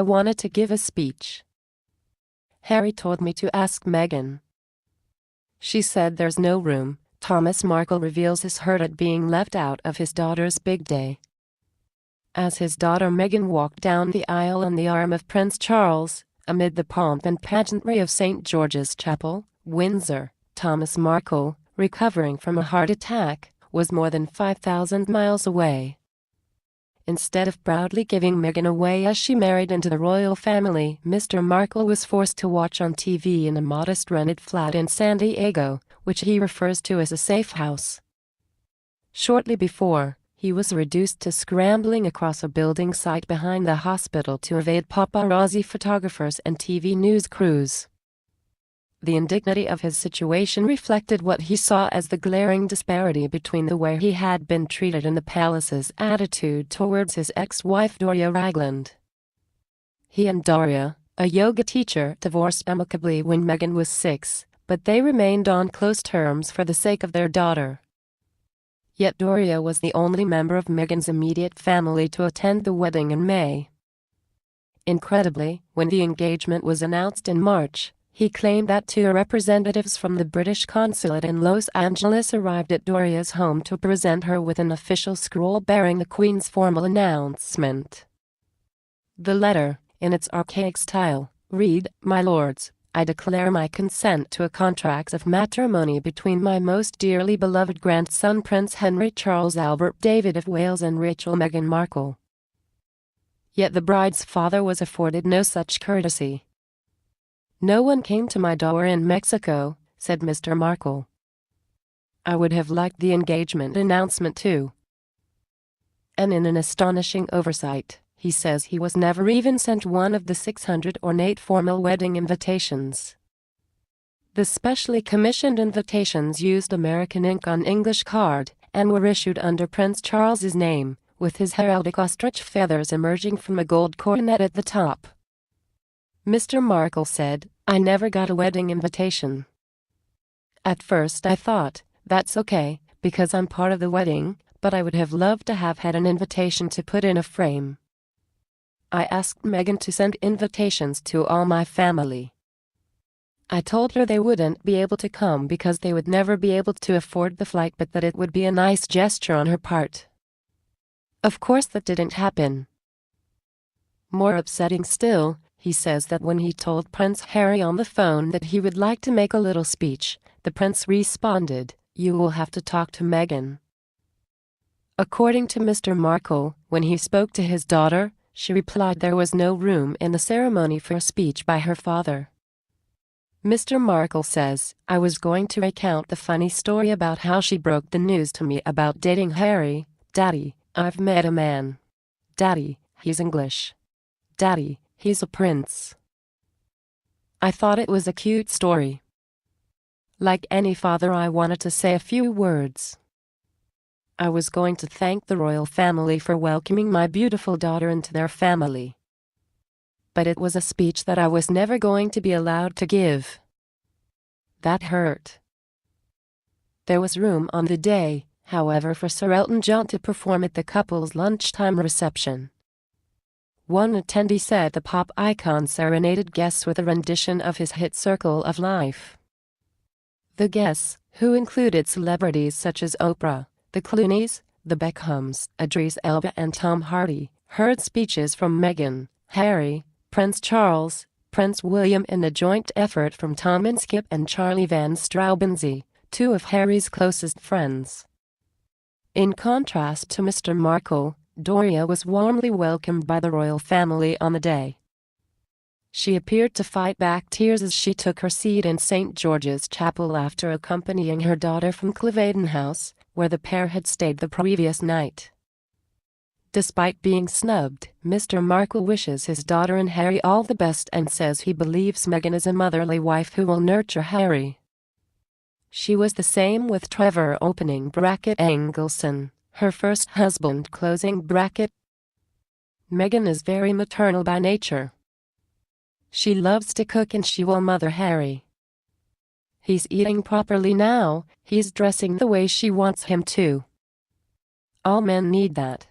wanted to give a speech. Harry told me to ask Meghan. She said there's no room. Thomas Markle reveals his hurt at being left out of his daughter's big day. As his daughter Meghan walked down the aisle on the arm of Prince Charles, amid the pomp and pageantry of St. George's Chapel, Windsor, Thomas Markle, recovering from a heart attack, was more than 5,000 miles away. Instead of proudly giving Meghan away as she married into the royal family, Mr. Markle was forced to watch on TV in a modest rented flat in San Diego, which he refers to as a safe house. Shortly before, he was reduced to scrambling across a building site behind the hospital to evade paparazzi photographers and TV news crews. The indignity of his situation reflected what he saw as the glaring disparity between the way he had been treated and the palace's attitude towards his ex-wife Doria Ragland. He and Doria, a yoga teacher, divorced amicably when Meghan was 6, but they remained on close terms for the sake of their daughter. Yet Doria was the only member of Meghan's immediate family to attend the wedding in May. Incredibly, when the engagement was announced in March, he claimed that two representatives from the British consulate in Los Angeles arrived at Doria's home to present her with an official scroll bearing the Queen's formal announcement. The letter, in its archaic style, read, "My lords, I declare my consent to a contract of matrimony between my most dearly beloved grandson Prince Henry Charles Albert David of Wales and Rachel Meghan Markle." Yet the bride's father was afforded no such courtesy. "No one came to my door in Mexico," said Mr. Markle. "I would have liked the engagement announcement too." And in an astonishing oversight, he says he was never even sent one of the 600 ornate formal wedding invitations. The specially commissioned invitations used American ink on English card and were issued under Prince Charles's name, with his heraldic ostrich feathers emerging from a gold coronet at the top. Mr. Markle said, "I never got a wedding invitation. At first I thought, that's okay, because I'm part of the wedding, but I would have loved to have had an invitation to put in a frame. I asked Meghan to send invitations to all my family. I told her they wouldn't be able to come because they would never be able to afford the flight, but that it would be a nice gesture on her part. Of course that didn't happen." More upsetting still, he says that when he told Prince Harry on the phone that he would like to make a little speech, the prince responded, "You will have to talk to Meghan." According to Mr. Markle, when he spoke to his daughter, she replied there was no room in the ceremony for a speech by her father. Mr. Markle says, "I was going to recount the funny story about how she broke the news to me about dating Harry. Daddy, I've met a man. Daddy, he's English. Daddy, he's a prince." I thought it was a cute story. Like any father, I wanted to say a few words. I was going to thank the royal family for welcoming my beautiful daughter into their family. But it was a speech that I was never going to be allowed to give. That hurt. There was room on the day, however, for Sir Elton John to perform at the couple's lunchtime reception. One attendee said the pop icon serenaded guests with a rendition of his hit Circle of Life. The guests, who included celebrities such as Oprah, the Clooneys, the Beckhams, Idris Elba and Tom Hardy, heard speeches from Meghan, Harry, Prince Charles, Prince William, in a joint effort from Tom and Skip and Charlie Van Straubenzee, two of Harry's closest friends. In contrast to Mr. Markle, Doria was warmly welcomed by the royal family on the day. She appeared to fight back tears as she took her seat in St. George's Chapel after accompanying her daughter from Clevedon House, where the pair had stayed the previous night. Despite being snubbed, Mr. Markle wishes his daughter and Harry all the best and says he believes Meghan is a motherly wife who will nurture Harry. She was the same with Trevor Engelson, her first husband. Meghan is very maternal by nature. She loves to cook and she will mother Harry. He's eating properly now, he's dressing the way she wants him to. All men need that.